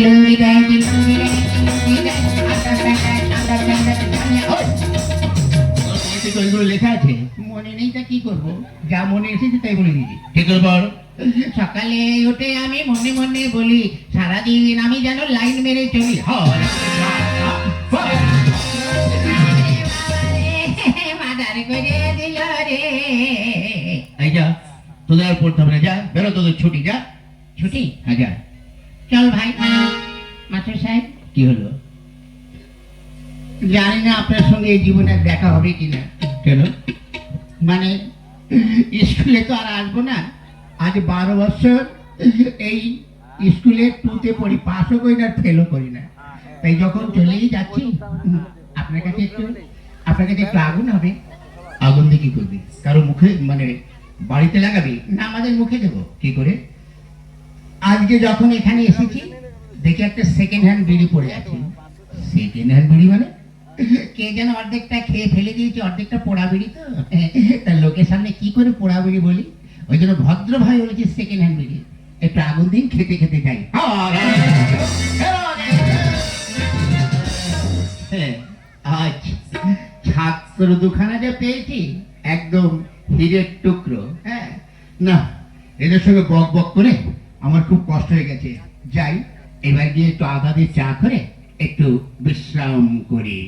লুঙ্গি দেয়, লুঙ্গি দেয়, লুঙ্গি দেয়, আন্ডার বইতে তো এগুলো লেখা আছে। মনে নেই তা কি করবো, যা মনে এসেছে তাই বলে দিবি। ঠিক করে বল। সকালে উঠে আমি মনে মনে বলি, সারাদিন আমি যেন লাইন মেরে চলি। মাদার করে দিল রে। এই যা, তোদের আর পড়তে হবে না, যা বেরো, তোদের ছুটি, যা। ছুটি? হ্যাঁ যা। চল ভাই। মাস্টার সাহেব, কি হলো? জানি না আপনার সঙ্গে এই জীবনে আর দেখা হবে কিনা। কেন? মানে স্কুলে তো আর আসবো না, আজ 12 বছর এই স্কুলে 2তে পড়ি, পাসও করি না ফেলও করি না, তাই যখন চলেই যাচ্ছি আপনার কাছে একটু আগুন হবে। আগুন দিয়ে কি করবি? কারো মুখে, মানে বাড়িতে লাগাবি? না, আমাদের মুখে দেবো। কি করে? আজকে যখন এখানে এসেছি দেখি একটা সেকেন্ড হ্যান্ড বিড়ি পড়ে আছে। সেকেন্ড হ্যান্ড বিড়ি মানে? কে যেন অর্ধেকটা খেয়ে ফেলে দিয়েছে, অর্ধেকটা পোড়া বিড়ি। তো তার লোকের সামনে কি করে পোড়া বিড়ি বলি, ওই জন্য ভদ্র ভাই বলেছে সেকেন্ড হ্যান্ড বিড়ি, একটু আগুন দিন, খেতে খেতে যাই। হ্যাঁ, আজ ছাত্র দুখানা যে পেয়েছি, একদম হীরের টুকরো। হ্যাঁ, না, এদের সঙ্গে বক বক করে আমার খুব কষ্ট হয়ে গেছে। যাই, এবার গিয়ে একটু আদা দিয়ে চা করে একটু বিশ্রাম করি।